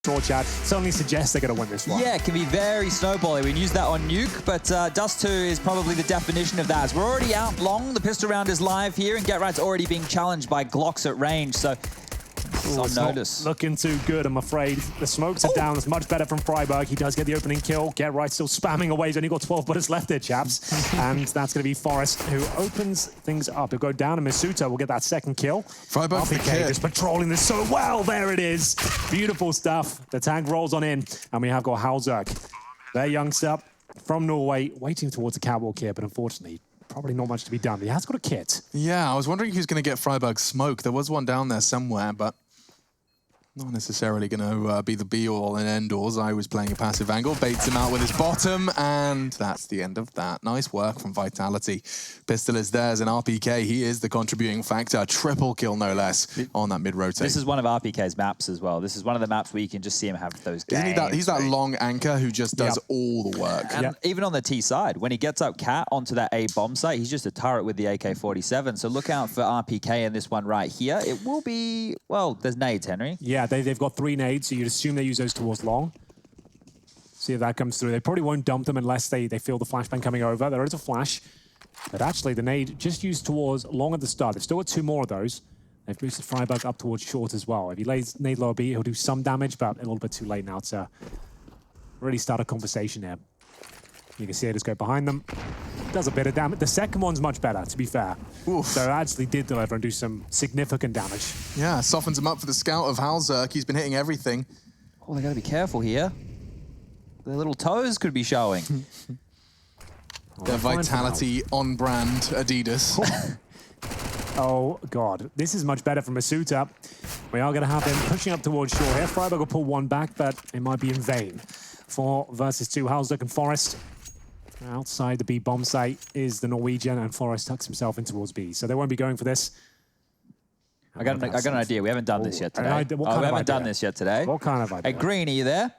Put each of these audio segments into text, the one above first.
Short chat certainly suggests they're going to win this one. Yeah, it can be very snowballing. We can use that on Nuke, but Dust2 is probably the definition of that. As we're already out long, the pistol round is live here, and Get Right's already being challenged by Glocks at range, so on notice. Looking too good, I'm afraid. The smokes are down. It's much better from Freiburg. He does get the opening kill. Get Right still spamming away. He's only got 12 bullets left there, chaps. And that's going to be Forest, who opens things up. He'll go down, and Masuta will get that second kill. Freiburg just patrolling this so well. There it is. Beautiful stuff. The tag rolls on in, and we have got Halzerk, their youngster from Norway, waiting towards the catwalk here, but unfortunately, probably not much to be done. He has got a kit. Yeah, I was wondering who's going to get Freiburg's smoke. There was one down there somewhere, but not necessarily going to be the be-all and end-all. I was playing a passive angle, baits him out with his bottom, and that's the end of that. Nice work from Vitality. Pistol is theirs, and RPK, he is the contributing factor. Triple kill, no less, on that mid-rotate. This is one of RPK's maps as well. This is one of the maps where you can just see him have those games. He's that long anchor who just does all the work. And even on the T side, when he gets up cat onto that A bomb site, he's just a turret with the AK-47. So look out for RPK in this one right here. It will be, well, there's nades, Henry. Yeah, they've got 3 nades, so you'd assume they use those towards long. See if that comes through. They probably won't dump them unless they feel the flashbang coming over. There is a flash. But actually, the nade just used towards long at the start. They've still got 2 more of those. They've boosted Freiburg up towards short as well. If he lays nade lower B, he'll do some damage, but a little bit too late now to really start a conversation here. You can see it just go behind them. Does a bit of damage. The second one's much better, to be fair. Oof. So it actually did deliver and do some significant damage. Yeah, softens him up for the scout of Halzerk. He's been hitting everything. Oh, they got to be careful here. Their little toes could be showing. Their Vitality on-brand Adidas. Oh, God. This is much better from Masuta. We are going to have him pushing up towards shore here. Freiburg will pull one back, but it might be in vain. 4 versus 2, Halzerk and Forest. Outside the B bomb site is the Norwegian, and Forest tucks himself in towards B. So they won't be going for this. I got an idea. We haven't done this yet today. We haven't done this yet today. What kind of idea? Hey, Green, are you there?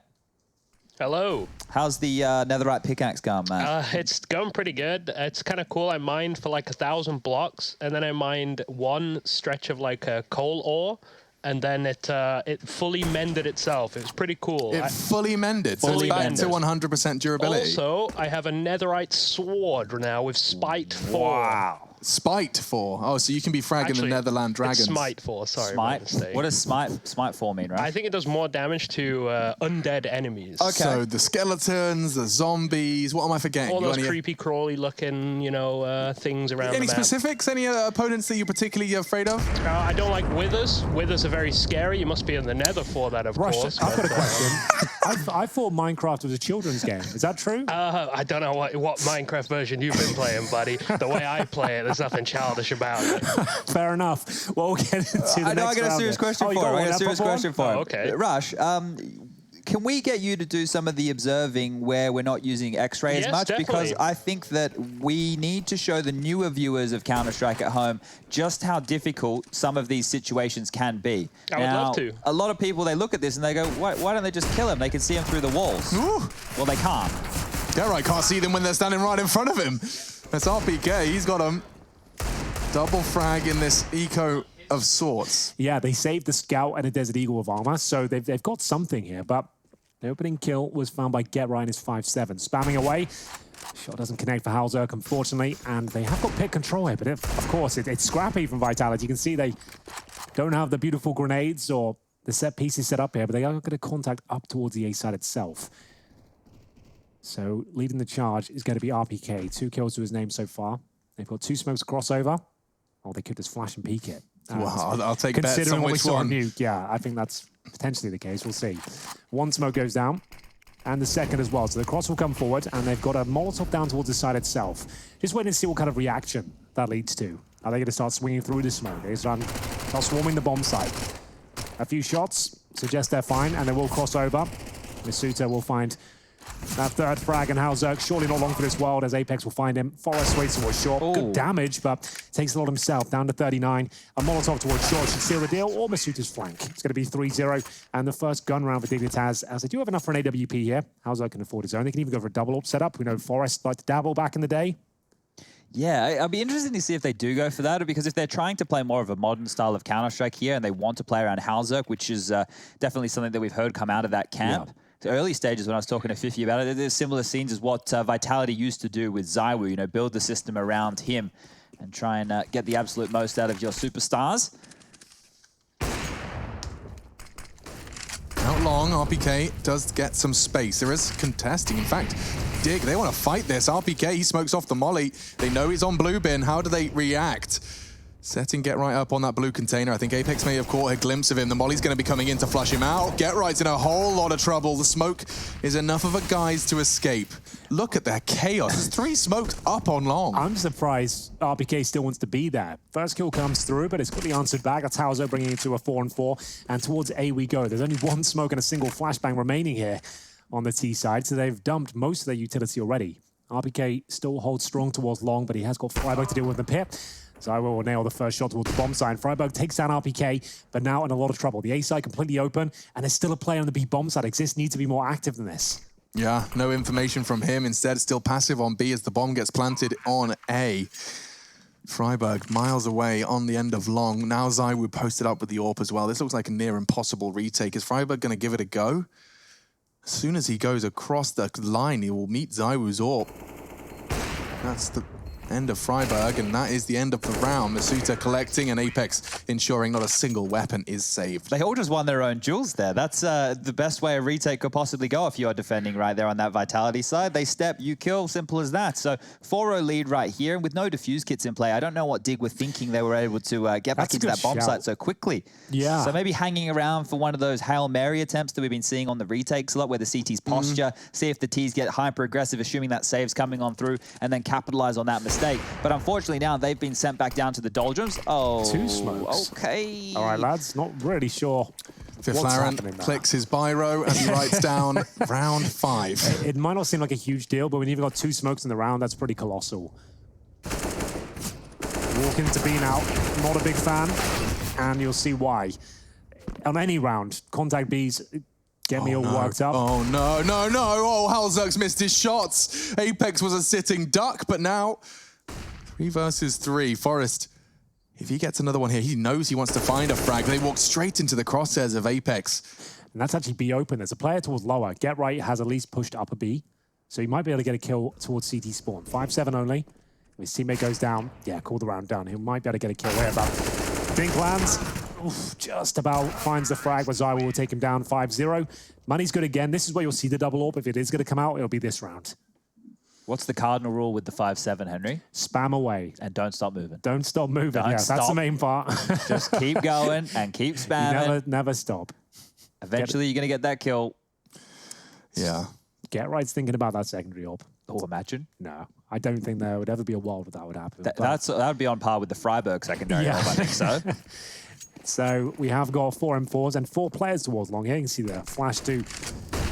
Hello. How's the netherite pickaxe going, man? It's going pretty good. It's kind of cool. I mined for like 1,000 blocks, and then I mined one stretch of like a coal ore, and then it fully mended itself. It was pretty cool. It fully mended, so it's back to 100% durability. Also, I have a netherite sword now with Spite 4. Wow. Spite 4. Oh, so you can be fragging the Netherland Dragons. It's Smite 4, sorry. Smite? What does Smite 4 mean, right? I think it does more damage to undead enemies. Okay. So the skeletons, the zombies, what am I forgetting? All those creepy, crawly looking, you know, things around Any the map. specifics? Any opponents that you're particularly afraid of? I don't like withers. Withers are very scary. You must be in the nether for that, of course. I've got a question. I thought Minecraft was a children's game. Is that true? I don't know what Minecraft version you've been playing, buddy. The way I play it, there's nothing childish about it. Fair enough. Well, we'll get into the next I got a serious question for him. I got a serious question for him. Okay. Rush, can we get you to do some of the observing where we're not using X-ray as much? Definitely. Because I think that we need to show the newer viewers of Counter-Strike at home just how difficult some of these situations can be. I would love to. A lot of people, they look at this and they go, why don't they just kill him? They can see him through the walls. Ooh. Well, they can't. Yeah, right, can't see them when they're standing right in front of him. That's RPK, he's got him. Double frag in this eco of sorts. Yeah, they saved the Scout and a Desert Eagle of armor, so they've got something here, but the opening kill was found by Get Right in his 5-7. Spamming away. Shot doesn't connect for Halzerk, unfortunately, and they have got pit control here, but of course, it's scrappy from Vitality. You can see they don't have the beautiful grenades or the set pieces set up here, but they are going to contact up towards the A side itself. So leading the charge is going to be RPK. 2 kills to his name so far. They've got 2 smokes crossover. Oh, they could just flash and peek it. Well, I'll take bets considering on what we which saw one. on Nuke, yeah, I think that's potentially the case. We'll see. 1 smoke goes down, and the second as well. So the cross will come forward, and they've got a Molotov down towards the side itself. Just waiting to see what kind of reaction that leads to. Are they going to start swinging through the smoke? They start swarming the bomb site. A few shots suggest they're fine, and they will cross over. Masuta will find that 3rd frag, and Halzerk surely not long for this world as Apex will find him. Forest waits towards short. Ooh. Good damage, but takes a lot himself. Down to 39. A Molotov towards short should seal the deal, or Masuta's flank. It's going to be 3-0, and the first gun round for Dignitas, as they do have enough for an AWP here. Halzerk can afford his own. They can even go for a double up setup. We know Forest liked to dabble back in the day. Yeah, I'll be interested to see if they do go for that, because if they're trying to play more of a modern style of Counter-Strike here and they want to play around Halzerk, which is definitely something that we've heard come out of that camp. Yeah. The early stages when I was talking to Fifi about it, there's similar scenes as what Vitality used to do with ZywOo, you know, build the system around him and try and get the absolute most out of your superstars. Out long, RPK does get some space. There is contesting. In fact, Dig, they want to fight this. RPK, he smokes off the molly. They know he's on blue bin. How do they react? Setting Get Right up on that blue container. I think Apex may have caught a glimpse of him. The molly's going to be coming in to flush him out. Get Right's in a whole lot of trouble. The smoke is enough of a guise to escape. Look at that chaos. There's 3 smoked up on long. I'm surprised RPK still wants to be there. First kill comes through, but it's quickly answered back. That's Halzo bringing it to a 4-4. And towards A we go. There's only 1 smoke and a single flashbang remaining here on the T side, so they've dumped most of their utility already. RPK still holds strong towards long, but he has got Freiburg to deal with in the pit. ZywOo will nail the first shot towards the bomb side. Freiburg takes down RPK, but now in a lot of trouble. The A side completely open, and there's still a player on the B bomb side. Exist needs to be more active than this. Yeah, no information from him. Instead, still passive on B as the bomb gets planted on A. Freiburg miles away on the end of long. Now ZywOo posted up with the AWP as well. This looks like a near impossible retake. Is Freiburg going to give it a go? As soon as he goes across the line, he will meet ZywOo's AWP. That's the end of Freiburg, and that is the end of the round. Masuta collecting, and Apex ensuring not a single weapon is saved. They all just won their own duels there. That's the best way a retake could possibly go if you are defending right there on that Vitality side. They step, you kill, simple as that. So 4-0 lead right here, and with no defuse kits in play, I don't know what Dig were thinking they were able to get back into that bomb site so quickly. Yeah. So maybe hanging around for one of those Hail Mary attempts that we've been seeing on the retakes a lot, where the CT's posture, see if the T's get hyper-aggressive, assuming that save's coming on through, and then capitalize on that mistake. But unfortunately now they've been sent back down to the doldrums. Oh, 2 smokes. Okay. All right, lads, not really sure Fiflaren clicks his biro and he writes down round 5. It might not seem like a huge deal, but when you've got 2 smokes in the round, that's pretty colossal. Walk into B now, not a big fan, and you'll see why. On any round, contact Bs get me all worked up. Oh, no, no, no. Oh, Halzerk's missed his shots. Apex was a sitting duck, but now 3 versus 3. Forest, if he gets another one here, he knows he wants to find a frag. They walk straight into the crosshairs of Apex. And that's actually B open. There's a player towards lower. Get Right has at least pushed up a B, so he might be able to get a kill towards CT spawn. 5-7 only. If his teammate goes down, yeah, call the round done. He might be able to get a kill here, but Dink lands. Oof, just about finds the frag, where ZywOo will take him down 5-0. Money's good again. This is where you'll see the double AWP. If it is going to come out, it'll be this round. What's the cardinal rule with the 5-7, Henry? Spam away. And don't stop moving. Don't stop moving. Don't Yeah, stop. that's the main part. Just keep going and keep spamming. Never stop. Eventually, you're going to get that kill. Yeah. Get Right's thinking about that secondary AWP. Oh, imagine. No, I don't think there would ever be a world where that would happen. That would be on par with the Freiburg secondary, Yeah. I think so. So we have got 4 M4s and 4 players towards long here. You can see the flash to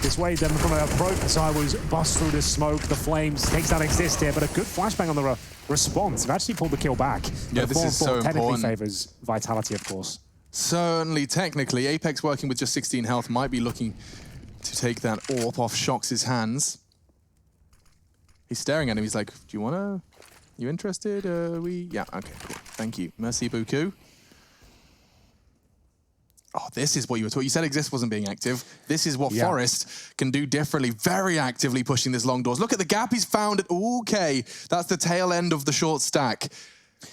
dissuade them from a approach. ZywOo's bust through the smoke, the flames, takes down Exist here, but a good flashbang on the response. They've actually pulled the kill back. Yeah, but this is so technically important. favors Vitality, of course. Certainly, technically, Apex working with just 16 health might be looking to take that AWP off Shox's hands. He's staring at him. He's like, do you want to... You interested? Yeah, okay, cool. Thank you. Merci beaucoup. Oh, this is what you were talking. You said Exist wasn't being active. This is what Forest can do differently. Very actively pushing this long doors. Look at the gap he's found. Okay, that's the tail end of the short stack.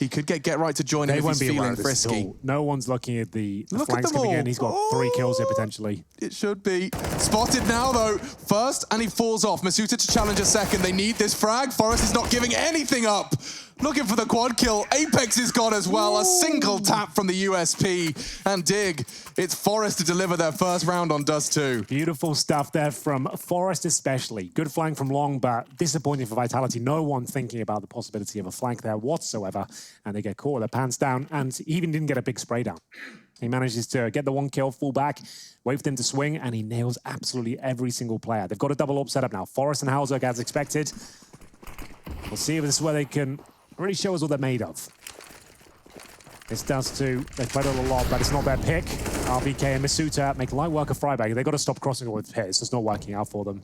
He could get right to join him if he's feeling frisky. No one's looking at the Look flanks at them coming all. in. He's got 3 kills here potentially. It should be. Spotted now, though. First, and he falls off. Masuta to challenge a second. They need this frag. Forest is not giving anything up. Looking for the quad kill. Apex is gone as well. A single tap from the USP. And Dig, it's Forest to deliver their first round on Dust2. Beautiful stuff there from Forest especially. Good flank from long, but disappointing for Vitality. No one thinking about the possibility of a flank there whatsoever. And they get caught with their pants down, and he even didn't get a big spray down. He manages to get the 1 kill, fall back, wait for them to swing, and he nails absolutely every single player. They've got a double AWP setup now. Forest and Halzerk as expected. We'll see if this is where they can really show us what they're made of. This Dust2, they've played it a lot, but it's not their pick. RPK and Masuta make light work of Freiburg. They've got to stop crossing with hit. It's just not working out for them.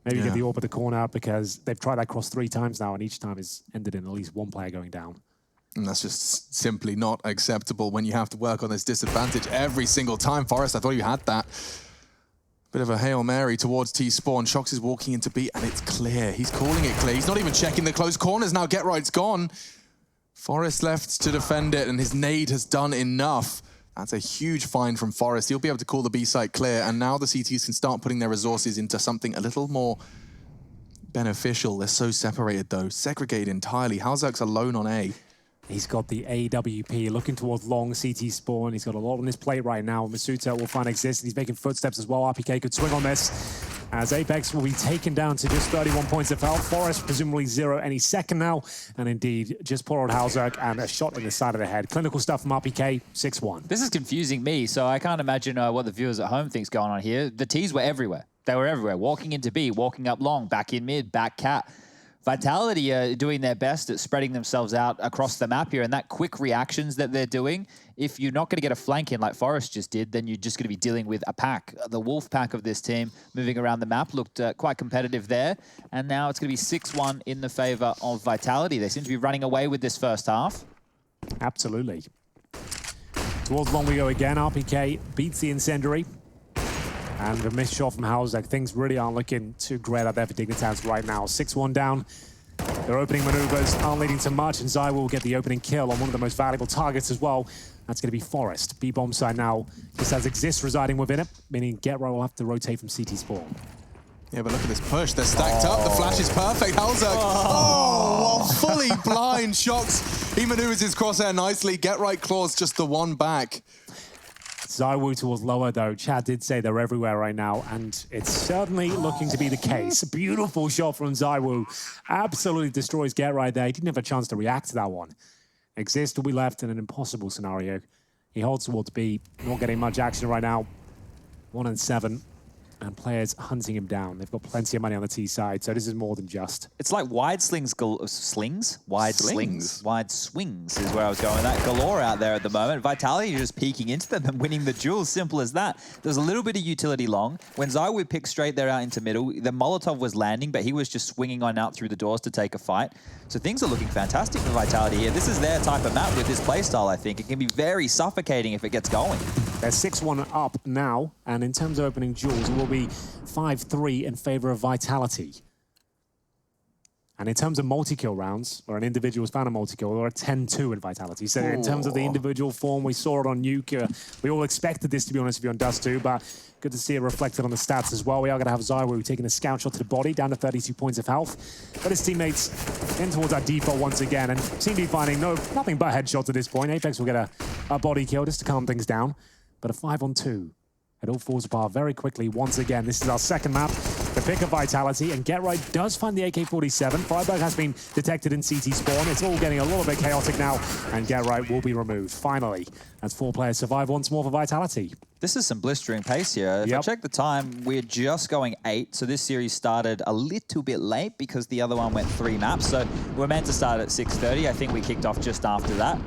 Maybe Yeah. get the orb at the corner because they've tried that cross 3 times now, and each time has ended in at least one player going down. And that's just simply not acceptable when you have to work on this disadvantage every single time. Forest, I thought you had that. Bit of a Hail Mary towards T-Spawn. Shox is walking into B, and it's clear. He's calling it clear. He's not even checking the close corners now. Get Right's gone. Forest left to defend it, and his nade has done enough. That's a huge find from Forest. He'll be able to call the B site clear, and now the CTs can start putting their resources into something a little more beneficial. They're so separated, though. Segregated entirely. Halzerk's alone on A. He's got the AWP looking towards long CT spawn. He's got a lot on his plate right now. Masuta will find exist. He's making footsteps as well. RPK could swing on this as Apex will be taken down to just 31 points of health. Forest presumably 0 any second now. And indeed, just poor old Halzerk and a shot in the side of the head. Clinical stuff from RPK, 6-1. This is confusing me, so I can't imagine what the viewers at home think's going on here. The Ts were everywhere. They were everywhere. Walking into B, walking up long, back in mid, back cat. Vitality are doing their best at spreading themselves out across the map here, and that quick reactions that they're doing, if you're not going to get a flank in like Forest just did, then you're just going to be dealing with a pack. The wolf pack of this team moving around the map looked quite competitive there, and now it's going to be 6-1 in the favor of Vitality. They seem to be running away with this first half. Absolutely. Towards long we go again. RPK beats the Incendiary. And the missed shot from Halzerk. Things really aren't looking too great out there for Dignitas right now. 6-1 down. Their opening maneuvers aren't leading to much, and Zai will get the opening kill on one of the most valuable targets as well. That's going to be Forest. B-bomb side now just has Exist residing within it, meaning Get-Right will have to rotate from CT spawn. Yeah, but look at this push. They're stacked up. The flash is perfect. Halzerk, while fully blind. Shox, he maneuvers his crosshair nicely. Get Right claws just the one back. Zaiwu towards lower, though. Chad did say they're everywhere right now, and it's certainly looking to be the case. Beautiful shot from Zaiwu. Absolutely destroys Get Right there. He didn't have a chance to react to that one. Exist will be left in an impossible scenario. He holds towards B, not getting much action right now. 1-7. And players hunting him down. They've got plenty of money on the T side, so this is more than just. It's like wide slings, wide swings is where I was going with that. Galore out there at the moment. Vitality just peeking into them and winning the duel. Simple as that. There's a little bit of utility long. When Zaiwu picked straight there out into middle, the Molotov was landing, but he was just swinging on out through the doors to take a fight. So things are looking fantastic for Vitality here. This is their type of map with this playstyle, I think. It can be very suffocating if it gets going. They're 6-1 up now, and in terms of opening duels, it will be 5-3 in favor of Vitality. And in terms of multi-kill rounds, where an individual's found a multi-kill, they're a 10-2 in Vitality. So in terms of the individual form, we saw it on Nuke. We all expected this, to be honest with you, on Dust2, but good to see it reflected on the stats as well. We are going to have Zaiwu taking a scout shot to the body, down to 32 points of health. But his teammates in towards our default once again, and seem to be finding nothing but headshots at this point. Apex will get a body kill just to calm things down. But a 5-on-2. It all falls apart very quickly once again. This is our second map, the pick of Vitality, and Get Right does find the AK-47. Freiburg has been detected in CT spawn. It's all getting a little bit chaotic now, and Get Right will be removed. Finally, as 4 players survive once more for Vitality. This is some blistering pace here. If I check the time, we're just going 8. So this series started a little bit late because the other one went 3 maps. So we're meant to start at 6:30. I think we kicked off just after that.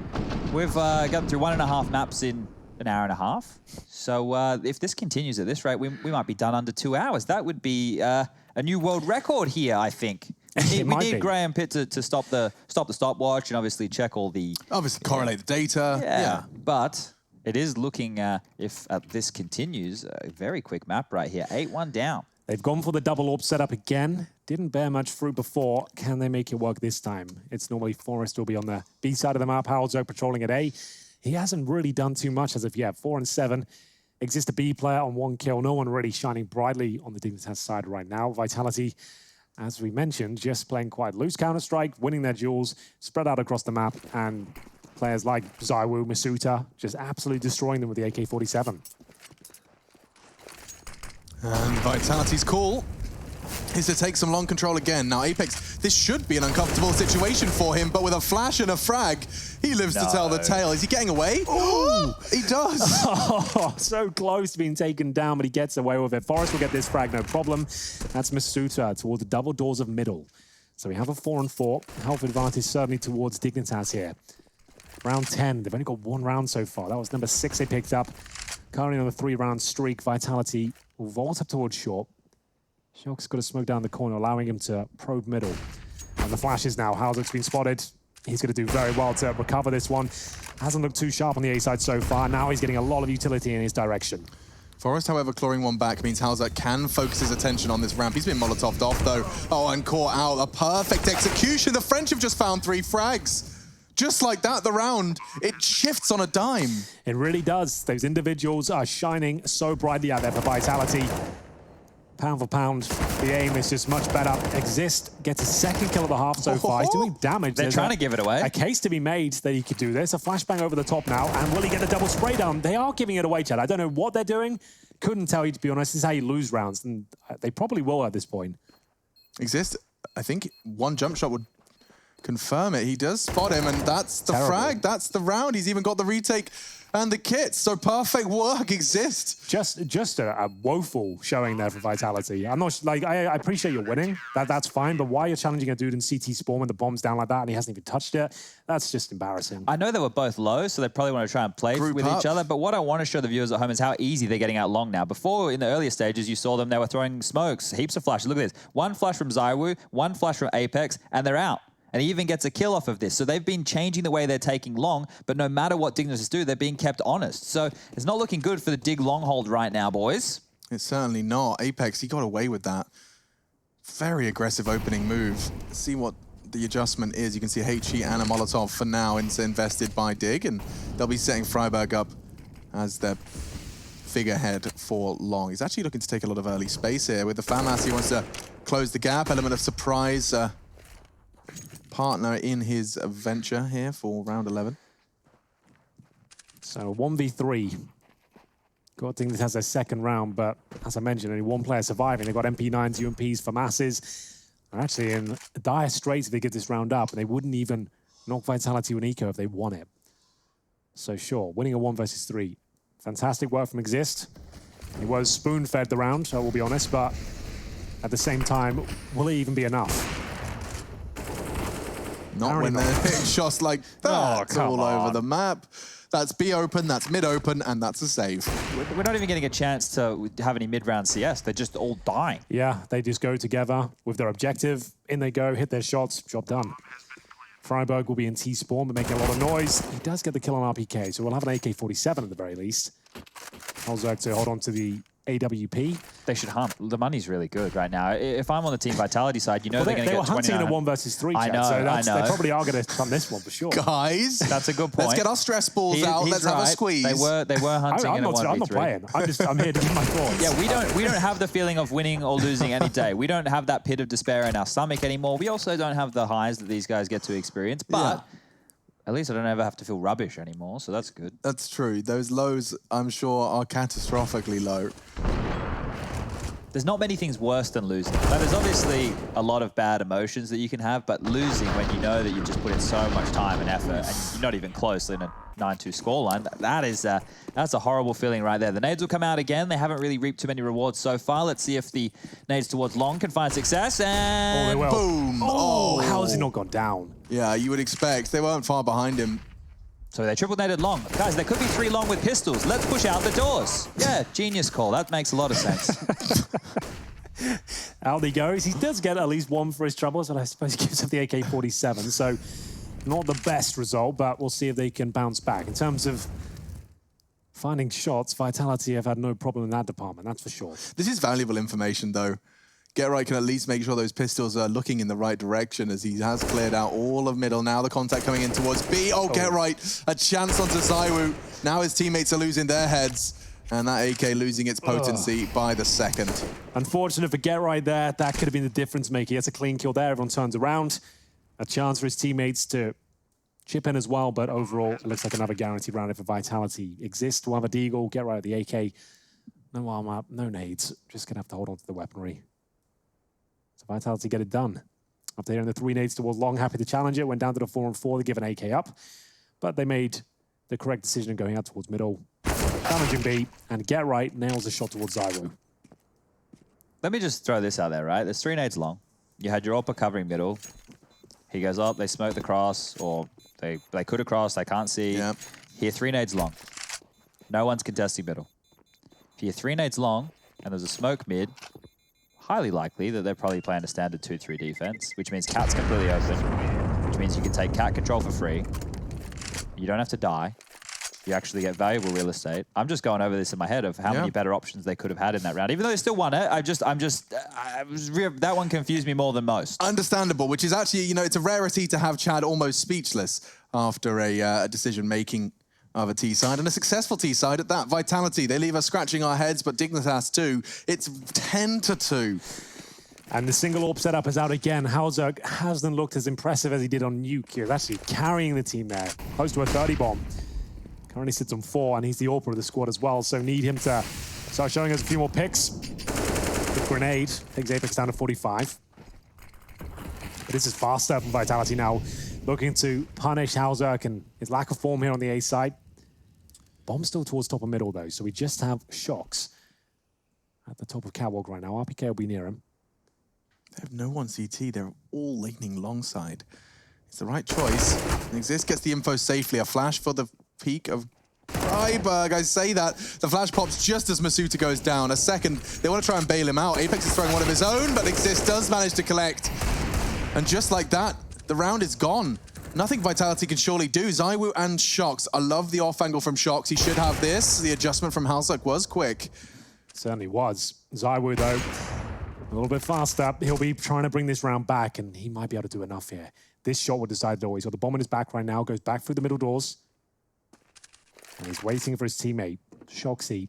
We've gotten through 1.5 maps in an hour and a half. So if this continues at this rate, we might be done under 2 hours. That would be a new world record here, I think. We need Graham Pitt to stop the stopwatch and obviously check all the... Obviously correlate the data. Yeah. But it is looking, if this continues, a very quick map right here. 8-1 down. They've gone for the double orb setup again. Didn't bear much fruit before. Can they make it work this time? It's normally Forest will be on the B side of the map. Halzerk patrolling at A. He hasn't really done too much as of yet. 4-7. Exists a B player on 1 kill. No one really shining brightly on the Dignitas side right now. Vitality, as we mentioned, just playing quite loose Counter-Strike, winning their duels, spread out across the map, and players like Zaiwu, Masuta, just absolutely destroying them with the AK-47. And Vitality's call is to take some long control again. Now, Apex, this should be an uncomfortable situation for him, but with a flash and a frag, he lives to tell the tale. Is he getting away? Oh, he does. Oh, so close to being taken down, but he gets away with it. Forest will get this frag, no problem. That's Masuta towards the double doors of middle. So we have a 4-on-4. Health advantage certainly towards Dignitas here. Round 10, they've only got 1 round so far. That was number 6 they picked up. Currently on a 3-round streak. Vitality will vault up towards short. Shock's got to smoke down the corner, allowing him to probe middle. And the flashes now. Halzerk's been spotted. He's going to do very well to recover this one. Hasn't looked too sharp on the A side so far. Now he's getting a lot of utility in his direction. Forest, however, clawing one back means Halzerk can focus his attention on this ramp. He's been Molotov'd off, though. Oh, and caught out. A perfect execution. The French have just found 3 frags. Just like that, the round, it shifts on a dime. It really does. Those individuals are shining so brightly out there for Vitality. Pound for pound, the aim is just much better. Exist gets his 2nd kill of the half so far. He's doing damage. They're trying to give it away. A case to be made that he could do this. A flashbang over the top now. And will he get the double spray down? They are giving it away, Chad. I don't know what they're doing. Couldn't tell you, to be honest. This is how you lose rounds. And they probably will at this point. Exist, I think one jump shot would confirm it. He does spot him, and that's the frag. That's the round. He's even got the retake and the kit. So perfect work, Exist. Just a woeful showing there for Vitality. I'm not like I appreciate you're winning. That's fine. But why you're challenging a dude in CT spawn when the bomb's down like that and he hasn't even touched it? That's just embarrassing. I know they were both low, so they probably want to try and play with each other. But what I want to show the viewers at home is how easy they're getting out long now. Before, in the earlier stages, you saw them, they were throwing smokes, heaps of flashes. Look at this. 1 flash from ZywOo, 1 flash from Apex, and they're out. And he even gets a kill off of this. So they've been changing the way they're taking long, but no matter what Dignitas do, they're being kept honest. So it's not looking good for the Dig long hold right now, boys. It's certainly not. Apex, he got away with that. Very aggressive opening move. See what the adjustment is. You can see HE and a Molotov for now invested by Dig, and they'll be setting Freiburg up as their figurehead for long. He's actually looking to take a lot of early space here. With the FAMAS, he wants to close the gap. Element of surprise. Partner in his venture here for round 11. So 1v3. Got Dignitas has their 2nd round, but as I mentioned, only 1 player surviving. They've got MP9s, UMPs for masses. They're actually in dire straits if they get this round up, and they wouldn't even knock Vitality or Eco if they won it. So sure, winning a 1 versus 3. Fantastic work from Exist. He was spoon-fed the round, I will be honest, but at the same time, will it even be enough? Not when they're hitting shots like that all over the map. That's B open, that's mid open, and that's a save. We're not even getting a chance to have any mid-round CS. They're just all dying. Yeah, they just go together with their objective. In they go, hit their shots, job done. Freiburg will be in T-spawn, but making a lot of noise. He does get the kill on RPK, so we'll have an AK-47 at the very least. Halzerk to hold on to the AWP. They should hunt. The money's really good right now. If I'm on the Team Vitality side, you know they're going to get 29. They were hunting in a 1 versus 3 chat, I know, so they probably are going to hunt this one for sure. Guys, that's a good point. Let's get our stress balls out. Let's have a squeeze. They were hunting in a 1v3. I'm not playing. I'm here to give my thoughts. Yeah, we don't have the feeling of winning or losing any day. We don't have that pit of despair in our stomach anymore. We also don't have the highs that these guys get to experience, but at least I don't ever have to feel rubbish anymore, so that's good. That's true. Those lows, I'm sure, are catastrophically low. There's not many things worse than losing. Now, there's obviously a lot of bad emotions that you can have, but losing when you know that you've just put in so much time and effort and you're not even close in a 9-2 scoreline, that's a horrible feeling right there. The nades will come out again. They haven't really reaped too many rewards so far. Let's see if the nades towards long can find success, and they will. Boom! Oh, how has he not gone down? Yeah, you would expect. They weren't far behind him. So they triple naded long. Guys, there could be 3 long with pistols. Let's push out the doors. Yeah, genius call. That makes a lot of sense. Out he goes. He does get at least 1 for his troubles, and I suppose he gives up the AK-47. So not the best result, but we'll see if they can bounce back. In terms of finding shots, Vitality have had no problem in that department, that's for sure. This is valuable information, though. Get Right can at least make sure those pistols are looking in the right direction as he has cleared out all of middle. Now the contact coming in towards B. Oh, Get Right, a chance onto ZywOo. Now his teammates are losing their heads, and that AK losing its potency by the 2nd. Unfortunate for Get Right there. That could have been the difference maker. He has a clean kill there. Everyone turns around. A chance for his teammates to chip in as well, but overall, it looks like another guaranteed round for Vitality. Exist to have a Deagle, Get Right at the AK. No armor, no nades. Just going to have to hold on to the weaponry. So Vitality get it done. After hearing the 3 nades towards long, happy to challenge it. Went down to the 4-on-4 to give an AK up. But they made the correct decision in going out towards middle. Challenging B, and Get Right nails a shot towards ZywOo. Let me just throw this out there, right? There's 3 nades long. You had your Oppa covering middle. He goes up, they smoke the cross, or they could have crossed, they can't see. Yep. Here, 3 nades long. No one's contesting middle. If you're 3 nades long, and there's a smoke mid, highly likely that they're probably playing a standard 2-3 defense, which means Cat's completely open, which means you can take Cat control for free. You don't have to die. You actually get valuable real estate. I'm just going over this in my head of how many better options they could have had in that round. Even though they still won it, that one confused me more than most. Understandable, which is actually, you know, it's a rarity to have Chad almost speechless after a decision-making of a T-side, and a successful T-side at that. Vitality, they leave us scratching our heads, but Dignitas too. It's 10-2. And the single AWP setup is out again. Halzerk hasn't looked as impressive as he did on Nuke. He was actually carrying the team there, close to a 30 bomb. Currently sits on 4, and he's the AWPer of the squad as well, so need him to start showing us a few more picks. The grenade takes Apex down to 45. But this is faster from Vitality now, looking to punish Halzerk and his lack of form here on the A side. Bomb still towards top of middle, though, so we just have Shox at the top of Catwalk right now. RPK will be near him. They have no one CT. They're all leaning long side. It's the right choice. Exist gets the info safely. A flash for the peak of Freiburg. I say that. The flash pops just as Masuta goes down. A second. They want to try and bail him out. Apex is throwing one of his own, but Exist does manage to collect. And just like that, the round is gone. Nothing Vitality can surely do. ZywOo and Shox. I love the off angle from Shox. He should have this. The adjustment from Halzerk was quick. Certainly was. ZywOo, though, a little bit faster. He'll be trying to bring this round back, and he might be able to do enough here. This shot will decide it all. He's got the bomb in his back right now, goes back through the middle doors. And he's waiting for his teammate, Shoxy.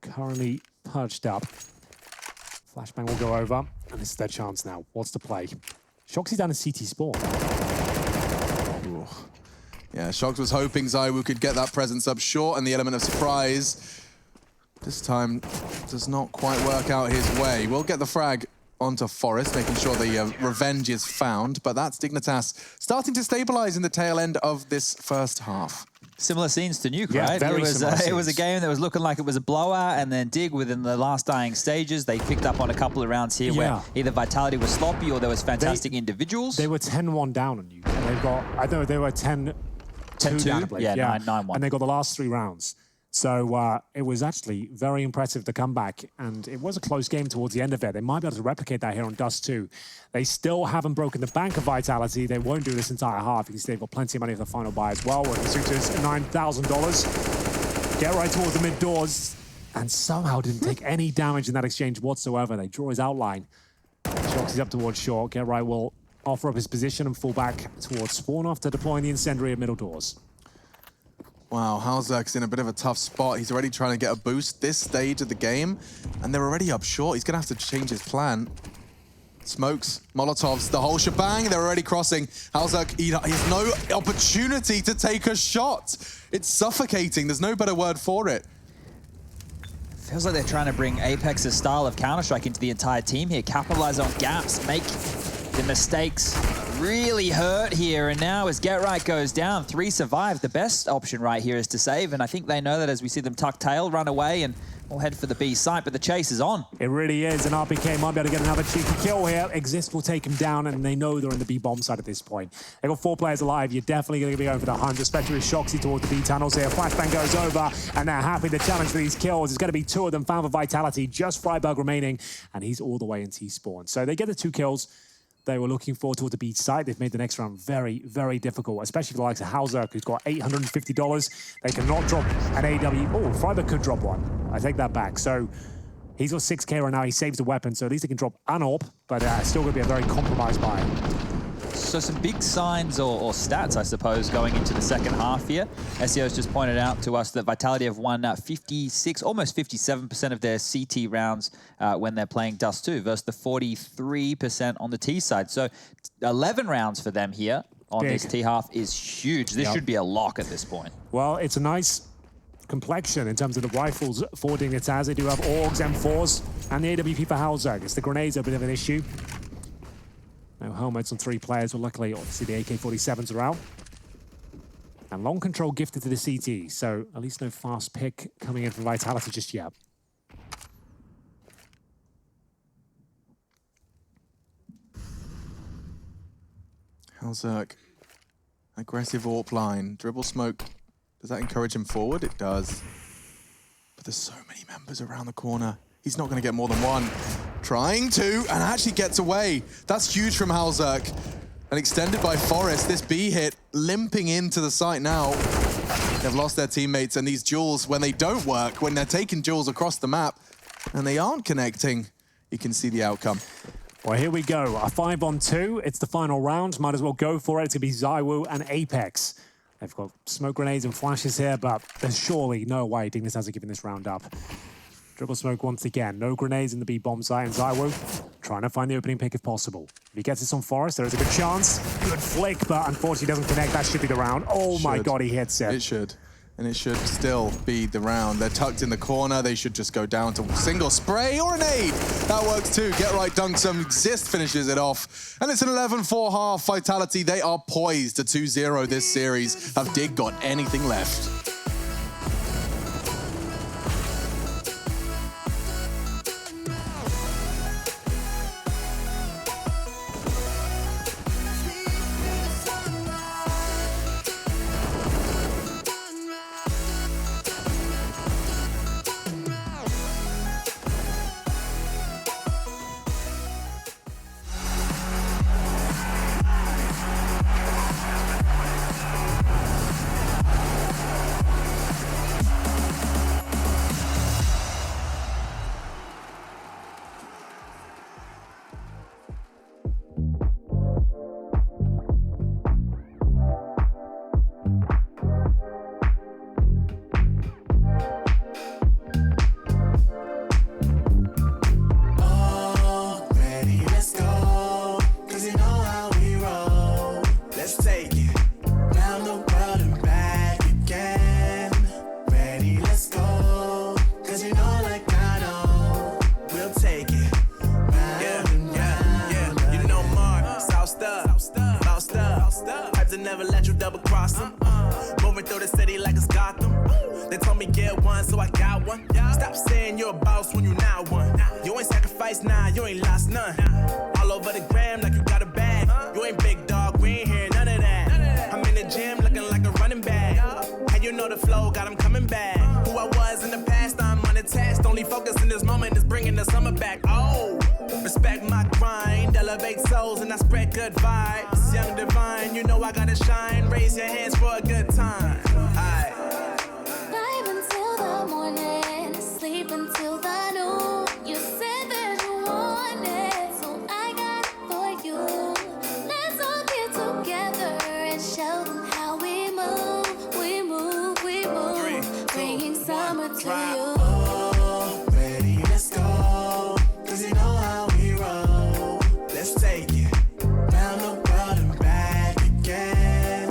Currently perched up. Flashbang will go over, and this is their chance now. What's the play? Shoxy's down in CT spawn. Ooh. Yeah, Shox was hoping ZywOo could get that presence up short, and the element of surprise this time does not quite work out his way. We'll get the frag onto Forest, making sure the revenge is found, but that's Dignitas starting to stabilize in the tail end of this first half. Similar scenes to Nuke, Yeah, right? very similar It was a scenes. game that was looking like it was a blowout, and then Dig, within the last dying stages, they picked up on a couple of rounds here where either Vitality was sloppy or there was fantastic individuals. They were 10-1 down on Nuke. And they've got, I know they were 10-2 down, I believe. Yeah, 9-1. And they got the last 3 rounds. So it was actually very impressive to come back, and it was a close game towards the end of it. They might be able to replicate that here on Dust2. They still haven't broken the bank of Vitality. They won't do this entire half. You can see they've got plenty of money for the final buy as well. With Masuita's $9,000. Get right towards the mid doors, and somehow didn't take any damage in that exchange whatsoever. They draw his outline. Shoxy's up towards short. Get right will offer up his position and fall back towards spawn after deploying the incendiary at middle doors. Wow, Halzerk's in a bit of a tough spot. He's already trying to get a boost this stage of the game, and they're already up short. He's gonna have to change his plan. Smokes, Molotovs, the whole shebang. They're already crossing. Halzerk, he has no opportunity to take a shot. It's suffocating. There's no better word for it. Feels like they're trying to bring Apex's style of Counter-Strike into the entire team here, capitalize on gaps, make the mistakes really hurt here. And now as Get Right goes down, 3 survive. The best option right here is to save, and I think they know that as we see them tuck tail, run away, and we'll head for the B site, but the chase is on. It really is, and RPK might be able to get another cheeky kill here. Exist will take him down, and they know they're in the B bomb side at this point. They've got 4 players alive. You're definitely going to be going for the hunt, especially with Shoxy towards the B tunnels here. Flashbang goes over, and they're happy to challenge for these kills. There's going to be 2 of them found for Vitality, just Freiburg remaining, and he's all the way in T-spawn. So they get the 2 kills they were looking for toward the B side. They've made the next round very, very difficult, especially for the likes of Halzerk, who's got $850. They cannot drop an AW. Oh, Freiburg could drop one. I take that back. So he's got 6K right now. He saves the weapon, so at least he can drop an AWP, but still going to be a very compromised buy. So some big signs or stats, I suppose, going into the second half here. SEO's just pointed out to us that Vitality have won 56, almost 57% of their CT rounds when they're playing Dust2 versus the 43% on the T side. So 11 rounds for them here on this T half is huge. This should be a lock at this point. Well, it's a nice complexion in terms of the rifles for Dignitas. They do have AUGs, M4s, and the AWP for Halzerk. It's the grenades are a bit of an issue. No helmets on 3 players, but luckily, obviously, the AK-47s are out. And long control gifted to the CT, so at least no fast pick coming in from Vitality just yet. Halzerk, aggressive AWP line, dribble smoke. Does that encourage him forward? It does. But there's so many members around the corner. He's not going to get more than one. Trying to, and actually gets away. That's huge from Halzerk. And extended by Forest. This B hit limping into the site now. They've lost their teammates, and these duels, when they don't work, when they're taking duels across the map, and they aren't connecting, you can see the outcome. Well, here we go. A 5-on-2. It's the final round. Might as well go for it. It's going to be ZywOo and Apex. They've got smoke grenades and flashes here, but there's surely no way Dignitas are giving this round up. Dribble smoke once again. No grenades in the B bomb site, and ZywOo trying to find the opening pick if possible. If he gets this on Forest, there is a good chance. Good flick, but unfortunately doesn't connect. That should be the round. Oh my God, he hits it. It should. And it should still be the round. They're tucked in the corner. They should just go down to single spray or a nade. That works too. Get right, dunks some. Exist finishes it off. And it's an 11-4 half Vitality. They are poised to 2-0 this series. Have Dig got anything left? Never let you double cross them. Moving through the city like it's Gotham. They told me get one, so I got one. Stop saying you're a boss when you not one. You ain't sacrificed, nah, you ain't lost none. All over the gram like you got a bag. You ain't big dog, we ain't hear none of that. I'm in the gym looking like a running back. How you know the flow, got them coming back. Who I was in the past, I'm unattached. Only focus in this moment is bringing the summer back. Oh, respect my grind, elevate souls and I spread good vibes. Young divine, you know I gotta shine. Raise your hands for a good time. Aye. Vibe until the morning, sleep until the noon. You said that you want it, so I got it for you. Let's all get together and show them how we move. We move, we move. Bringing summer to you. Oh, ready, let's go. Cause you know how we roll. Let's take it round the world and back again.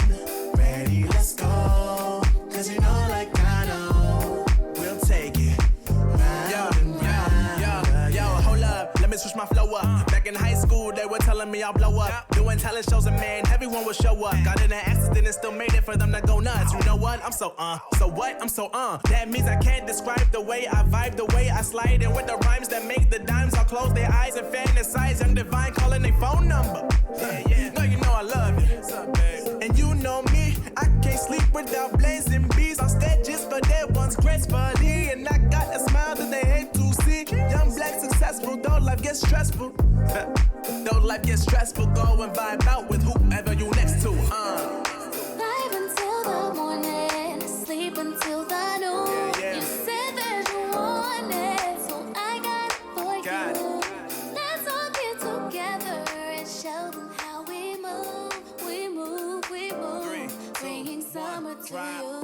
Ready, let's go. Cause you know like I know. We'll take it round and round. Yo, hold up, let me switch my flow up. Back in high school, they were telling me I'll blow up. Doing talent shows and man, everyone will show up. Got in an accident and still made it for them to go nuts. You know what? I'm so so what? I'm so That means I can't describe the way I vibe, the way I slide in with the rhymes that make the dimes all close their eyes and fantasize. Young divine calling their phone number. Yeah. No, you know I love it. What's up, babe? And you know me, I can't sleep without blazing bees on stages for their ones gracefully. And I got a smile that they hate to see. Young black successful, though life gets stressful. Though life gets stressful, go and vibe out with whoever you next to. Vibe until the morning, sleep until the noon. Yeah. You said that you want it, so I got it for Got you. Let's all get together and show them how we move. We move, we move. 3, 2, Bringing summer to drop. you.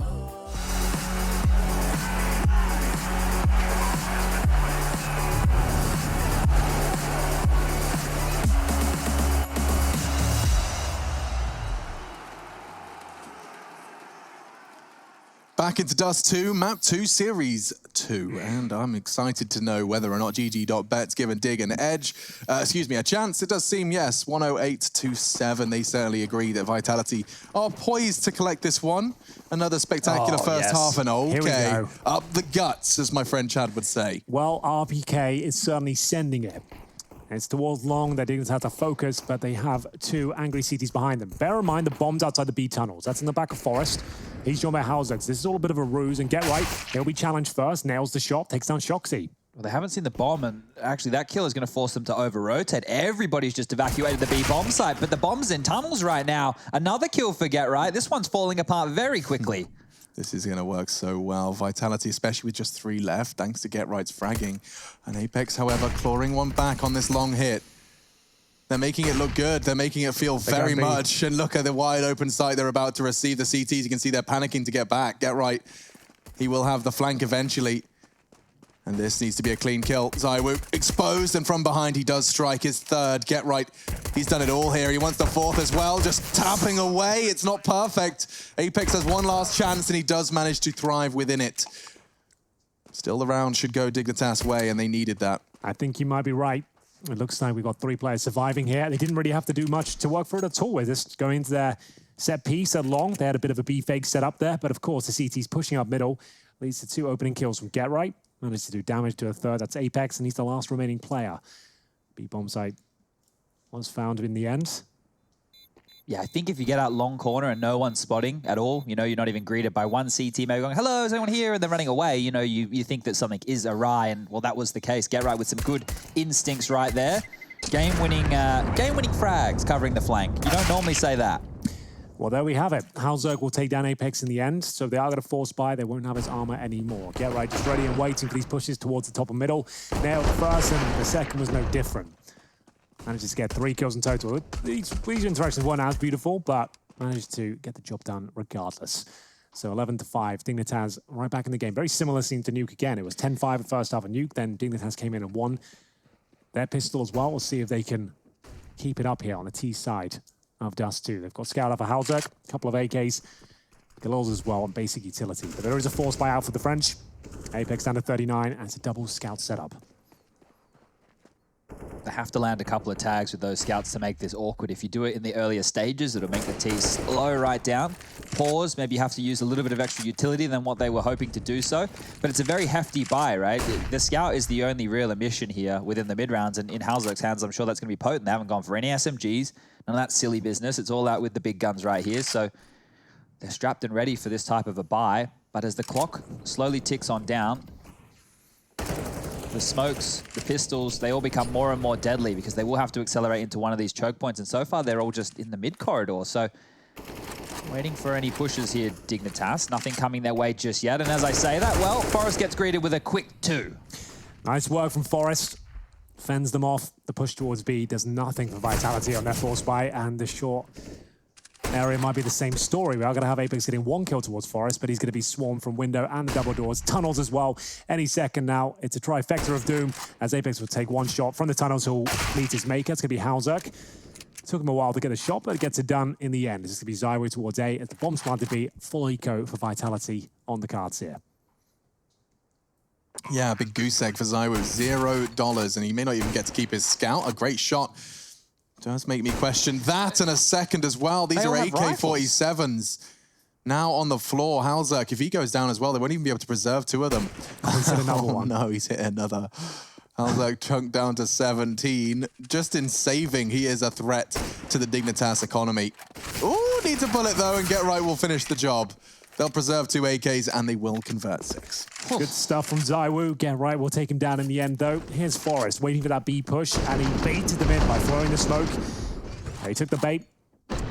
Back into Dust2, Map 2, Series 2. And I'm excited to know whether or not GG.bet's given Dig an edge. A chance. It does seem, yes, 108-7. They certainly agree that Vitality are poised to collect this one. Another spectacular first half, and Here we okay, go. up the guts, as my friend Chad would say. Well, RPK is certainly sending it. It's towards long. They didn't have to focus, but they have two angry CTs behind them. Bear in mind the bomb's outside the B tunnels. That's in the back of Forest. He's joined by Halzerk. This is all a bit of a ruse, and get right. He'll be challenged first. Nails the shot, takes down Shoxy. Well, they haven't seen the bomb, and actually that kill is going to force them to over-rotate. Everybody's just evacuated the B bomb site, but the bomb's in tunnels right now. Another kill for Get Right. This one's falling apart very quickly. This is going to work so well. Vitality, especially with just 3 left, thanks to Get Right's fragging. And Apex, however, clawing one back on this long hit. They're making it look good. They're making it feel very much. And look at the wide open site they're about to receive. The CTs, you can see they're panicking to get back. Get Right. He will have the flank eventually. And this needs to be a clean kill. ZywOo exposed, and from behind he does strike his 3rd. Get Right, he's done it all here. He wants the 4th as well, just tapping away. It's not perfect. Apex has one last chance, and he does manage to thrive within it. Still, the round should go Dignitas' way, and they needed that. I think you might be right. It looks like we've got 3 players surviving here. They didn't really have to do much to work for it at all. We're just going into their set piece at long. They had a bit of a B fake set up there, but of course the CT's pushing up middle. Leads to 2 opening kills from Get Right. Managed to do damage to a 3rd. That's Apex, and he's the last remaining player. B-bomb site was found in the end. Yeah, I think if you get out long corner and no one's spotting at all, you know, you're not even greeted by one CT maybe going, hello, is anyone here? And then running away, you know, you think that something is awry, and well, that was the case. Get Right with some good instincts right there. Game-winning frags covering the flank. You don't normally say that. Well, there we have it. Halzerk will take down Apex in the end, so they are going to force buy. They won't have his armor anymore. Get Right just ready and waiting for these pushes towards the top and middle. Nailed the first, and the second was no different. Manages to get 3 kills in total. These interactions weren't as beautiful, but managed to get the job done regardless. So 11-5, Dignitas right back in the game. Very similar scene to Nuke again. It was 10-5 at first half of Nuke, then Dignitas came in and won their pistol as well. We'll see if they can keep it up here on the T side of Dust2. They've got Scout up for Halzerk, a couple of AKs, Galils as well, and basic utility. But there is a force buyout for the French. Apex down to 39, and it's a double Scout setup. They have to land a couple of tags with those scouts to make this awkward. If you do it in the earlier stages, it'll make the T slow right down. Pause, maybe you have to use a little bit of extra utility than what they were hoping to do so. But it's a very hefty buy, right? The scout is the only real emission here within the mid-rounds, and in Halzerk's hands, I'm sure that's going to be potent. They haven't gone for any SMGs, none of that silly business. It's all out with the big guns right here. So they're strapped and ready for this type of a buy. But as the clock slowly ticks on down, the smokes, the pistols, they all become more and more deadly because they will have to accelerate into one of these choke points. And so far, they're all just in the mid corridor. So waiting for any pushes here, Dignitas. Nothing coming their way just yet. And as I say that, well, Forest gets greeted with a quick 2. Nice work from Forest. Fends them off. The push towards B does nothing for Vitality on their force buy, and the short area might be the same story. We are going to have Apex getting 1 kill towards Forest, but he's going to be swarmed from window and the double doors. Tunnels as well. Any second now, it's a trifecta of doom, as Apex will take 1 shot from the tunnels who'll meet his maker. It's going to be Halzerk. Took him a while to get a shot, but it gets it done in the end. This is going to be ZywOo towards A, as the bomb's planted B. Full eco for Vitality on the cards here. Yeah, big goose egg for ZywOo, $0, and he may not even get to keep his scout. A great shot. Does make me question that in a second as well. These are AK-47s. Now on the floor, Halzerk, if he goes down as well, they won't even be able to preserve 2 of them. He's hit another one. No, he's hit another. Halzerk chunked down to 17. Just in saving, he is a threat to the Dignitas economy. Ooh, need to pull it though, and Get Right will finish the job. They'll preserve 2 AKs, and they will convert 6. Good stuff from ZywOo. Get Right will take him down in the end, though. Here's Forest waiting for that B push, and he baited them in by throwing the smoke. He took the bait,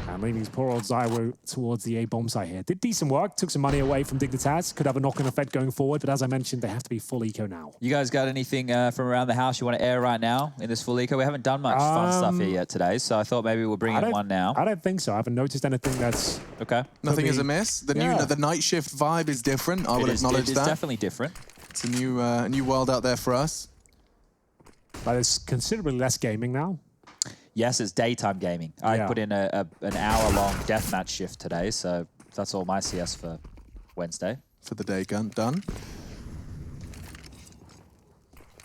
and leaving his poor old ZywOo towards the A bomb site here. Did decent work, took some money away from Dignitas. Could have a knock-on effect going forward, but as I mentioned, they have to be full eco now. You guys got anything from around the house you want to air right now in this full eco? We haven't done much fun stuff here yet today, so I thought maybe we'll bring in one now. I don't think so. I haven't noticed anything that's... Okay. Nothing is amiss. The night shift vibe is different. I will acknowledge that. It's definitely different. It's a new world out there for us. But it's considerably less gaming now. Yes, it's daytime gaming. I put in an hour-long deathmatch shift today, so that's all my CS for Wednesday. For the day done.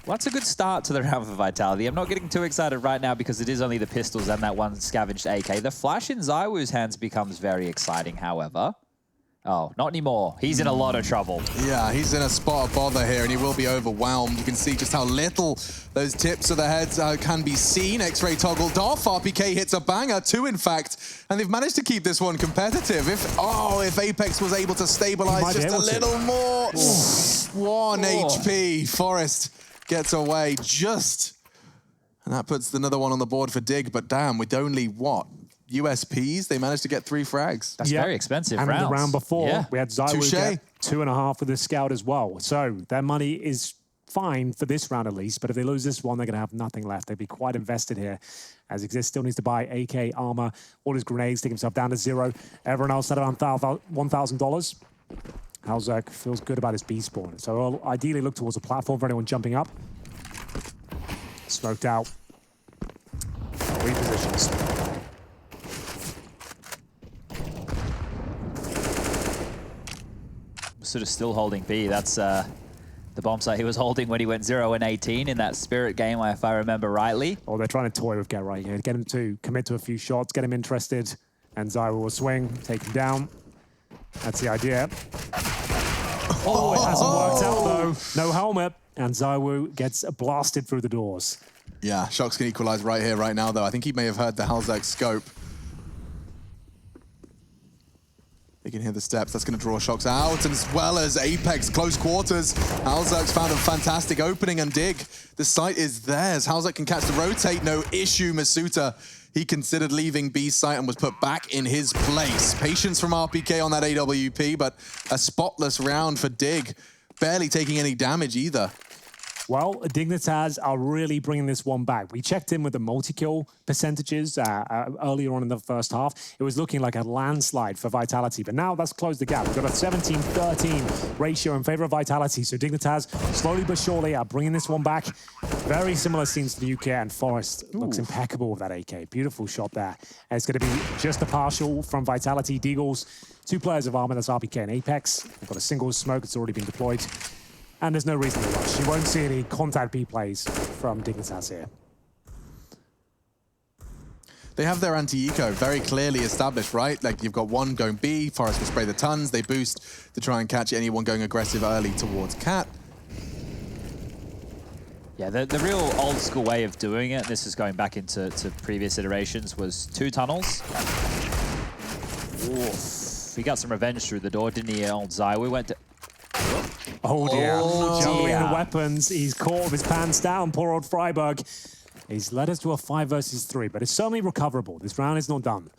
Well, that's a good start to the round for Vitality. I'm not getting too excited right now because it is only the pistols and that one scavenged AK. The flash in ZywOo's hands becomes very exciting, however. Oh, not anymore. He's in a lot of trouble. Yeah, he's in a spot of bother here, and he will be overwhelmed. You can see just how little those tips of the heads can be seen. X-ray toggled off. RPK hits a banger, 2 in fact, and they've managed to keep this one competitive. If Apex was able to stabilize just a little more. 1 HP. Forest gets away just. And that puts another one on the board for Dig, but damn, with only, what, USPs, they managed to get 3 frags. That's very expensive and rounds. the round before, we had Zywu get Touché. 2.5 with the scout as well. So their money is fine for this round at least, but if they lose this one, they're going to have nothing left. They'd be quite invested here, as Exist still needs to buy AK armor, all his grenades, take himself down to 0. Everyone else at around $1,000. Halzerk feels good about his B spawn, so I'll ideally look towards a platform for anyone jumping up. Smoked out. Repositions. Sort of still holding B. That's the bomb site he was holding when he went 0 and 18 in that Spirit game, if I remember rightly. Oh, they're trying to toy with Get Right here. Get him to commit to a few shots, get him interested, and Zywu will swing, take him down. That's the idea. Oh, it hasn't worked out though. No helmet, and Zywu gets blasted through the doors. Yeah, Shox can equalize right here, right now, though. I think he may have heard the Halzerk scope. They can hear the steps. That's going to draw Shox out, and as well as Apex, close quarters. Halzerk's found a fantastic opening, and Dig, the site is theirs. Halzerk can catch the rotate, no issue. Masuta, he considered leaving B site and was put back in his place. Patience from RPK on that AWP, but a spotless round for Dig. Barely taking any damage either. Well, Dignitas are really bringing this one back. We checked in with the multi-kill percentages earlier on in the first half. It was looking like a landslide for Vitality, but now that's closed the gap. We've got a 17-13 ratio in favor of Vitality, so Dignitas slowly but surely are bringing this one back. Very similar scenes to the UK, and Forest looks impeccable with that AK. Beautiful shot there. And it's going to be just a partial from Vitality. Deagles, 2 players of armor, that's RPK and Apex. They've got a single smoke, it's already been deployed. And there's no reason to rush. You won't see any contact B plays from Dignitas here. They have their anti-eco very clearly established, right? Like, you've got one going B, Forest will spray the tons, they boost to try and catch anyone going aggressive early towards Cat. Yeah, the real old school way of doing it, this is going back into previous iterations, was 2 tunnels. Oof. He got some revenge through the door, didn't he, old Zywu? Went to... Oh dear. Oh, Juggling dear. the weapons. He's caught with his pants down. Poor old Freiburg. He's led us to a 5 versus 3, but it's certainly recoverable. This round is not done.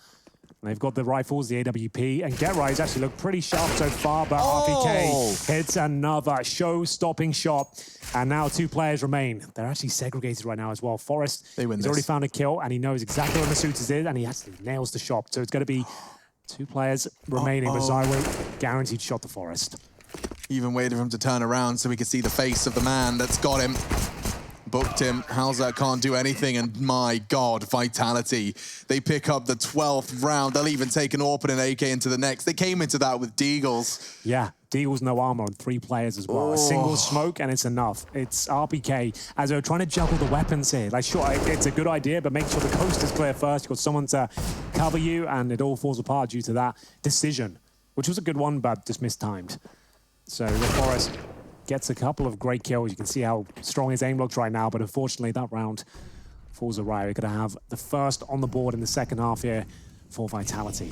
And they've got the rifles, the AWP, and Get Right's actually looked pretty sharp so far, but RPK hits another show-stopping shot. And now 2 players remain. They're actually segregated right now as well. Forest has already found a kill, and he knows exactly where Masuta is, and he actually nails the shot. So it's going to be 2 players remaining, but Zywu guaranteed shot to Forest. Even waited for him to turn around so we could see the face of the man that's got him. Booked him. Halzerk can't do anything, and my God, Vitality. They pick up the 12th round. They'll even take an AWP and an AK into the next. They came into that with Deagles. Yeah, Deagles no armor on 3 players as well. A single smoke and it's enough. It's RPK as they're trying to juggle the weapons here. Like, sure, it's a good idea, but make sure the coast is clear first. You've got someone to cover you, and it all falls apart due to that decision, which was a good one, but just mistimed. So the Forest gets a couple of great kills. You can see how strong his aim looks right now, but unfortunately that round falls awry. We're going to have the first on the board in the second half here for Vitality.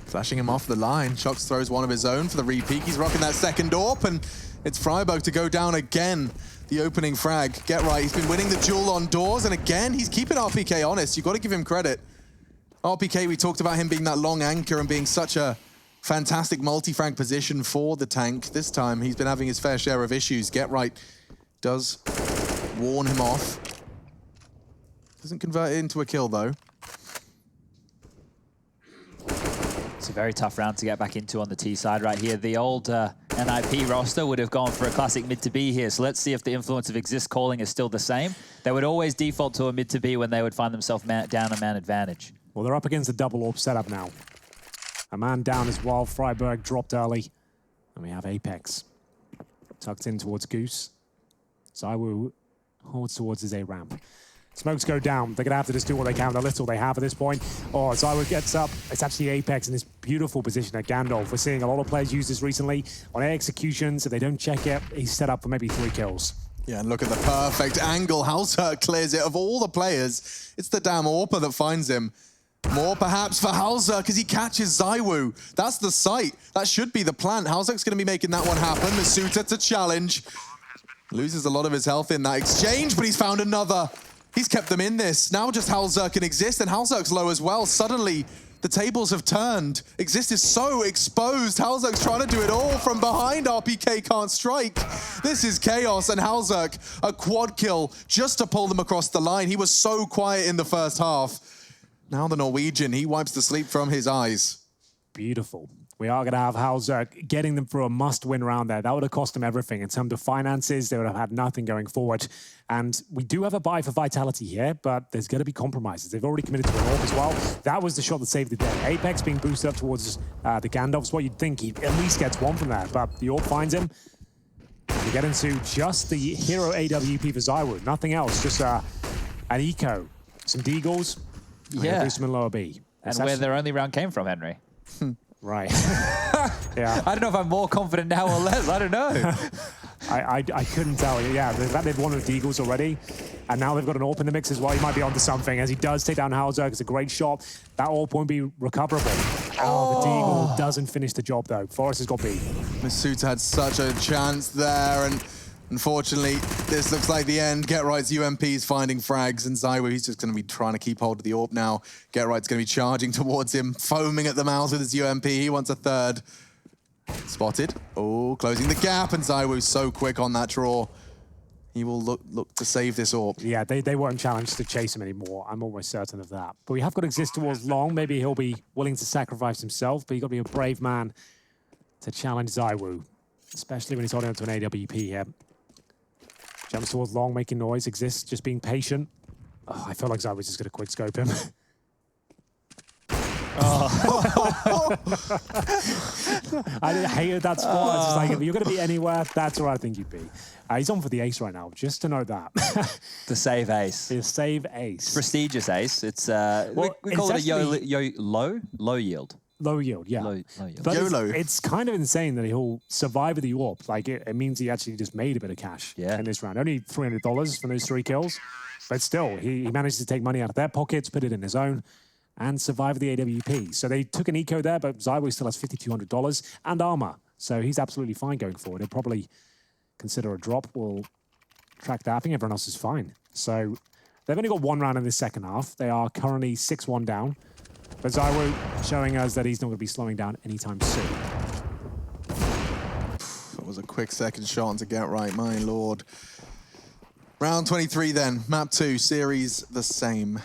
Flashing him off the line. Shox throws one of his own for the re-peek. He's rocking that second AWP, and it's Freiburg to go down again. The opening frag. Get Right, he's been winning the duel on doors, and again, he's keeping RPK honest. You've got to give him credit. RPK, we talked about him being that long anchor and being such a fantastic multi-frag position for the tank. This time, he's been having his fair share of issues. Get Right does warn him off. Doesn't convert it into a kill, though. It's a very tough round to get back into on the T side right here. The old NIP roster would have gone for a classic mid to B here, so let's see if the influence of Exist calling is still the same. They would always default to a mid to B when they would find themselves down a man advantage. Well, they're up against a double AWP setup now. A man down as well. Freiburg dropped early. And we have Apex tucked in towards Goose. Zywu holds towards his A ramp. Smokes go down. They're going to have to just do what they can with the little they have at this point. Oh, Zywu gets up. It's actually Apex in this beautiful position at Gandalf. We're seeing a lot of players use this recently on air executions. If they don't check it, he's set up for maybe 3 kills. Yeah, and look at the perfect angle. Halzerk clears it. Of all the players, it's the damn AWPer that finds him. More perhaps for Halzerk because he catches Zywu. That's the sight. That should be the plan. Halzerk's going to be making that one happen. Masuta to challenge. Loses a lot of his health in that exchange, but he's found another. He's kept them in this. Now just Halzerk can exist, and Halzerk's low as well. Suddenly, the tables have turned. Exist is so exposed. Halzerk's trying to do it all from behind. RPK can't strike. This is chaos, and Halzerk, a quad kill just to pull them across the line. He was so quiet in the first half. Now the Norwegian, he wipes the sleep from his eyes. Beautiful. We are going to have Halzerk getting them through a must-win round there. That would have cost them everything. In terms of finances, they would have had nothing going forward. And we do have a buy for Vitality here, but there's going to be compromises. They've already committed to an AWP as well. That was the shot that saved the day. Apex being boosted up towards the Gandalf's what you'd think. He at least gets one from that, but the AWP finds him. We get into just the hero AWP for Zywu. Nothing else, just an eco, some deagles, Yeah. boost them in lower B. And where their only round came from, Henry. Right. Yeah. I don't know if I'm more confident now or less. I don't know. I couldn't tell you. Yeah, they've won with Deagles already, and now they've got an AWP in the mix as well. He might be onto something as he does take down Halzerk. It's a great shot. That AWP won't be recoverable. Oh, the Deagle doesn't finish the job though. Forest has got B. Masuta had such a chance there, and unfortunately, this looks like the end. Get Right's UMP's finding frags, and Zywu, he's just going to be trying to keep hold of the AWP now. Get Right's going to be charging towards him, foaming at the mouth with his UMP. He wants a third. Spotted. Oh, closing the gap, and Zywu's so quick on that draw. He will look to save this AWP. Yeah, they won't challenge to chase him anymore. I'm almost certain of that. But we have got Exist towards long. Maybe he'll be willing to sacrifice himself, but you've got to be a brave man to challenge Zywu, especially when he's holding on to an AWP here. Jumps towards long, making noise. Exist just being patient. Oh, I feel like Zywu's just going to quick scope him. I hated that spot. It's just like, if you're going to be anywhere, that's where I think you'd be. He's on for the ace right now, just to know that. The save ace. The save ace. Prestigious ace. It's Well, we call it's it a actually- low yield. Low yield, yeah. Low yield. But YOLO. it's kind of insane that he'll survive with the AWP. Like, it means he actually just made a bit of cash in this round. Only $300 from those 3 kills. But still, he managed to take money out of their pockets, put it in his own, and survive the AWP. So they took an eco there, but Zywu still has $5,200 and armor. So he's absolutely fine going forward. He'll probably consider a drop. We'll track that. I think everyone else is fine. So they've only got 1 round in the second half. They are currently 6-1 down. But Zywu showing us that he's not going to be slowing down anytime soon. That was a quick second shot to get right, my lord. Round 23 then, map 2, series the same.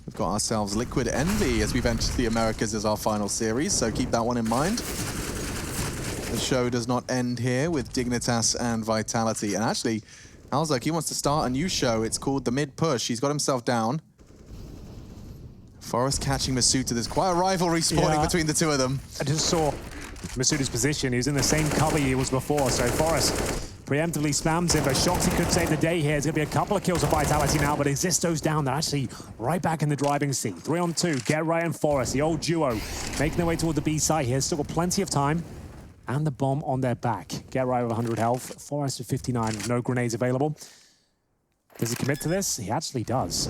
We've got ourselves Liquid Envy as we've entered the Americas as our final series, so keep that one in mind. The show does not end here with Dignitas and Vitality. And actually, Halzerk, he wants to start a new show. It's called The Mid Push. He's got himself down. Forest catching Masuta. There's quite a rivalry spawning between the two of them. I just saw Masuta's position. He was in the same cover he was before, so Forest preemptively spams him, but Shoxy could save the day here. It's going to be a couple of kills of Vitality now, but Existo's down. They're actually right back in the driving seat. 3-on-2, Get Right and Forest, the old duo, making their way toward the B site here. Still got plenty of time. And the bomb on their back. Get Right with 100 health. Forest with 59 with no grenades available. Does he commit to this? He actually does.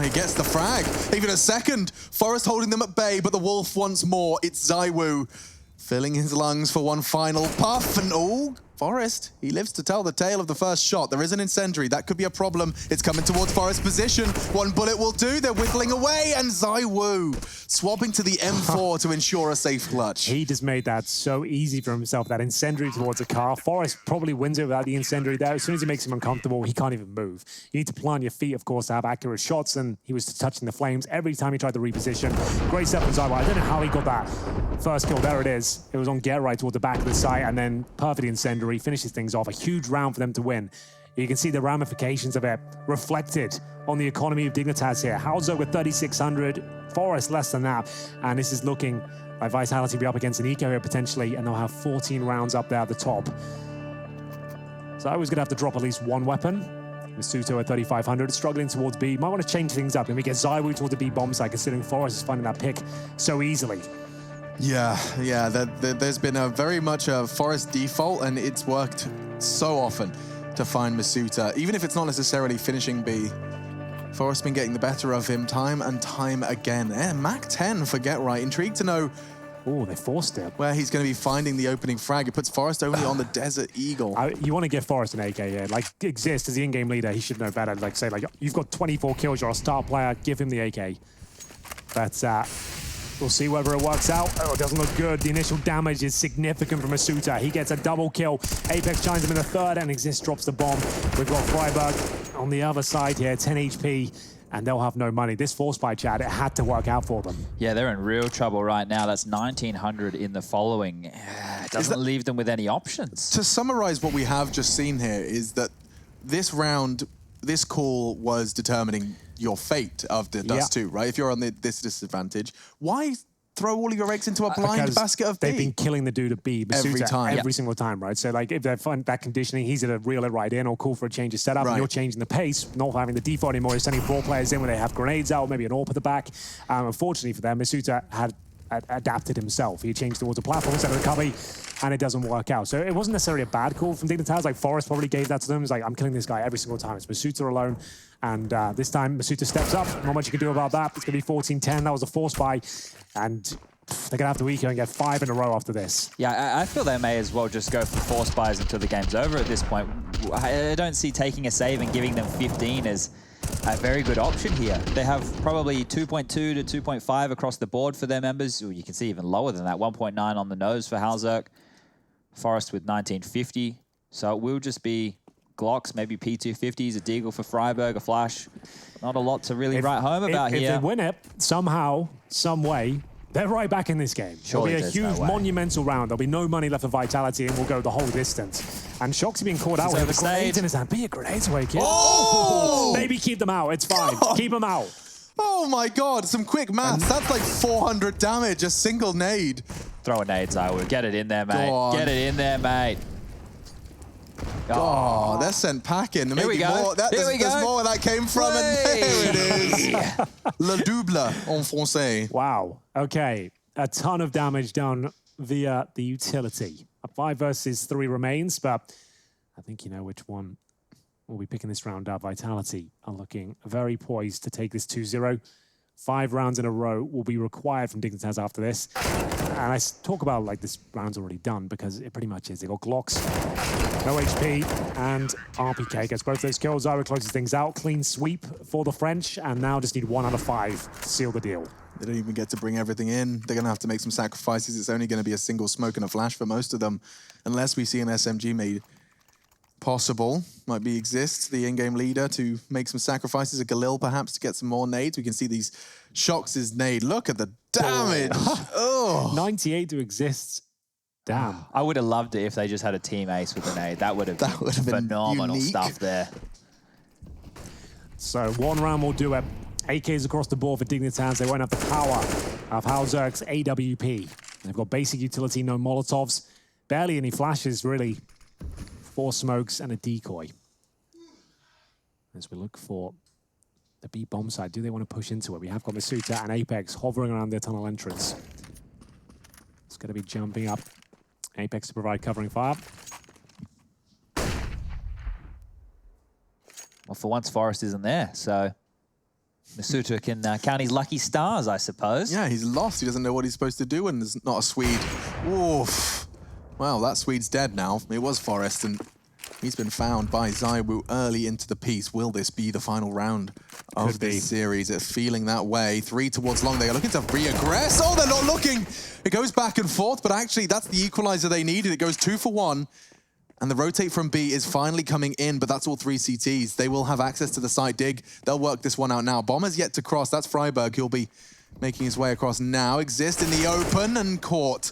He gets the frag. Even a second. Forest holding them at bay, but the Wolf once more. It's Zywu filling his lungs for one final puff. And oh, Forest, he lives to tell the tale of the first shot. There is an incendiary. That could be a problem. It's coming towards Forest's position. One bullet will do. They're whittling away. And Zywu swapping to the M4 to ensure a safe clutch. He just made that so easy for himself, that incendiary towards a car. Forest probably wins it without the incendiary there. As soon as he makes him uncomfortable, he can't even move. You need to plant your feet, of course, to have accurate shots, and he was touching the flames every time he tried to reposition. Great step from Zywu. I don't know how he got that first kill. There it is. It was on Get Right toward the back of the site, and then perfect incendiary finishes things off. A huge round for them to win. You can see the ramifications of it reflected on the economy of Dignitas here. Halzerk with 3,600, Forest less than that. And this is looking like Vitality will be up against an eco here potentially, and they'll have 14 rounds up there at the top. So I was going to have to drop at least one weapon. Masuta at 3,500, struggling towards B. Might want to change things up and we get Zywu towards the B bomb site, considering Forest is finding that pick so easily. Yeah, there's been a very much a Forest default, and it's worked so often to find Masuta, even if it's not necessarily finishing B. Forest's been getting the better of him time and time again. Mac 10 for Get Right. Intrigued to know Oh, they forced it. where he's going to be finding the opening frag. It puts Forest only on the Desert Eagle. You want to give Forrest an AK here. Like, Exist as the in-game leader, he should know better. Like, say, like, you've got 24 kills, you're a star player, give him the AK. But we'll see whether it works out. Oh, it doesn't look good. The initial damage is significant from Masuta. He gets a double kill. Apex joins him in the third, and Exist drops the bomb. We've got Freiburg on the other side here, 10 HP. And they'll have no money. This force by Chad, it had to work out for them. Yeah, they're in real trouble right now. That's 1,900 in the following. It doesn't leave them with any options. To summarize what we have just seen here is that this round, this call was determining your fate of the Dust2, right? If you're on this disadvantage, why throw all of your eggs into a blind basket of B? They've been killing the dude at B, Masuta, every single time, right? So, like, if they find that conditioning, he's going to reel it right in or call for a change of setup. Right. And you're changing the pace, not having the default anymore. You're sending 4 players in when they have grenades out, maybe an AWP at the back. Unfortunately for them, Masuta had adapted himself. He changed towards a platform instead of the cubby, and it doesn't work out. So it wasn't necessarily a bad call from Dignitas. Like, Forrest probably gave that to them. It's like, I'm killing this guy every single time. It's Masuta alone. And this time, Masuta steps up. Not much you can do about that. It's going to be 14-10. That was a force buy. And they're going to have to eco and get 5 in a row after this. Yeah, I feel they may as well just go for force buys until the game's over at this point. I don't see taking a save and giving them 15 as a very good option here. They have probably 2.2 to 2.5 across the board for their members. Ooh, you can see even lower than that, 1.9 on the nose for Halzerk. Forrest with 1950. So it will just be Glocks, maybe P250s, a Deagle for Freiburg, a Flash. Not a lot to really write home about here. If they win it, somehow, some way, they're right back in this game. Surely It'll be a huge, monumental round. There'll be no money left for Vitality, and we'll go the whole distance. And Shoxy being caught out with a grenade in his hand. Be a grenade away, kid. Oh! Maybe keep them out. It's fine. Keep them out. Oh my God, some quick maths. That's like 400 damage, a single nade. Throw a nade, Zywood. Get it in there, mate. Get it in there, mate. Oh, they're sent packing. Here we go. There's more where that came from, and there it is. Le double en français. Wow. Okay. A ton of damage done via the utility. A 5 versus 3 remains, but I think you know which one will be picking this round up. Vitality are looking very poised to take this 2-0. 5 rounds in a row will be required from Dignitas after this. And I talk about like this round's already done because it pretty much is. They got Glocks, no HP, and RPK gets both those kills. Zyra closes things out. Clean sweep for the French, and now just need 1 out of 5 to seal the deal. They don't even get to bring everything in. They're going to have to make some sacrifices. It's only going to be a single smoke and a flash for most of them, unless we see an SMG made possible. Might be Exist, the in-game leader, to make some sacrifices. A Galil, perhaps, to get some more nades. We can see these Shox' nade. Look at the damage. Oh. 98 to Exist. Damn. I would have loved it if they just had a team ace with a nade. That would have been phenomenal stuff there. So 1 round will do it. AKs across the board for Dignitas. They won't have the power of Halzerk's AWP. They've got basic utility, no Molotovs. Barely any flashes, really. 4 smokes and a decoy. As we look for the B bomb side, do they want to push into it? We have got Masuta and Apex hovering around their tunnel entrance. It's going to be jumping up. Apex to provide covering fire. Well, for once, Forrest isn't there, so Masuta can count his lucky stars, I suppose. Yeah, he's lost. He doesn't know what he's supposed to do, and there's not a Swede. Oof. Well, that Swede's dead now. It was Forrest, and he's been found by Zywoo early into the piece. Will this be the final round of this series? It's feeling that way. 3 towards long. They are looking to re-aggress. Oh, they're not looking. It goes back and forth, but actually that's the equalizer they needed. It goes 2 for 1. And the rotate from B is finally coming in, but that's all 3 CTs. They will have access to the side dig. They'll work this one out now. Bomber's yet to cross. That's Freiburg. He'll be making his way across now. Exist in the open and caught.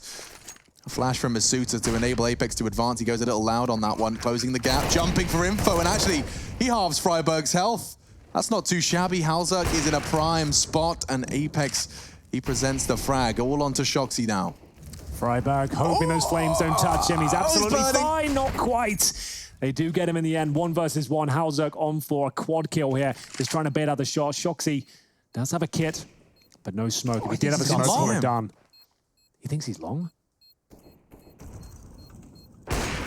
A flash from Masuta to enable Apex to advance. He goes a little loud on that one, closing the gap, jumping for info, and actually, he halves Freiburg's health. That's not too shabby. Halzerk is in a prime spot, and Apex, he presents the frag. All onto Shoxy now. Freiburg hoping those flames don't touch him. He's absolutely fine. Not quite. They do get him in the end. 1 versus 1. Halzerk on for a quad kill here. Just trying to bait out the shot. Shoxy does have a kit, but no smoke. If he did have a smoke, he would have done. He thinks he's long?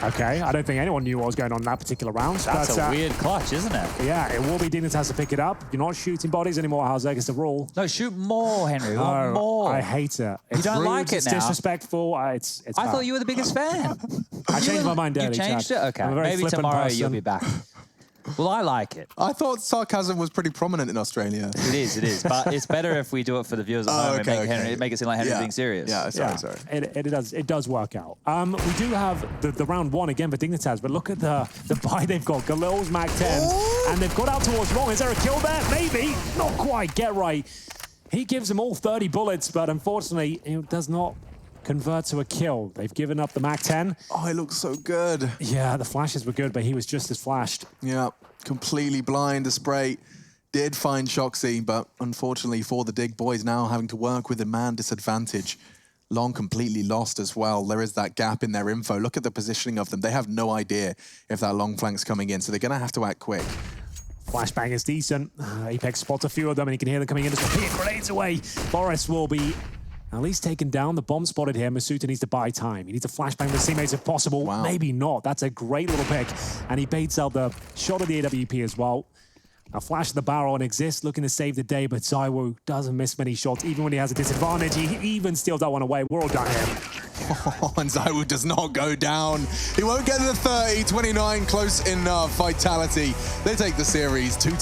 Okay, I don't think anyone knew what was going on in that particular round. That's but, a weird clutch, isn't it? Yeah, it will be Dignitas to pick it up. You're not shooting bodies anymore, Halzerk is the rule. No, shoot more, Henry. We want No, more. I hate it. It's don't rude, like it it's now? disrespectful. It's I thought you were the biggest fan. I changed my mind You early, changed Chad. it? Okay. I'm a very Maybe flippant tomorrow person. you'll be back. Well, I like it. I thought sarcasm was pretty prominent in Australia. It is. But it's better if we do it for the viewers at home and make it seem like Henry's being serious. Yeah, sorry. It does work out. We do have the round one again for Dignitas, but look at the buy they've got. Galil's Mac 10s, and they've got out towards long. Is there a kill there? Maybe. Not quite. Get right. He gives them all 30 bullets, but unfortunately, it does not convert to a kill. They've given up the Mac 10. Oh, it looks so good. Yeah, the flashes were good, but he was just as flashed. Yeah, completely blind. The spray did find Shoxy, but unfortunately for the Dig boys now having to work with a man disadvantage. Long completely lost as well. There is that gap in their info. Look at the positioning of them. They have no idea if that long flank's coming in, so they're going to have to act quick. Flashbang is decent. Apex spots a few of them, and you can hear them coming in. Just peeing grenades away. Boris will be at least taken down. The bomb spotted here. Masuta needs to buy time. He needs to flashbang with his teammates if possible. Wow. Maybe not. That's a great little pick. And he baits out the shot of the AWP as well. A flash of the barrel and exists, looking to save the day, but Zywoo doesn't miss many shots, even when he has a disadvantage. He even steals that one away. We're all done here. Oh, and Zywoo does not go down. He won't get to the 30, 29, close enough. Vitality, they take the series 2-0.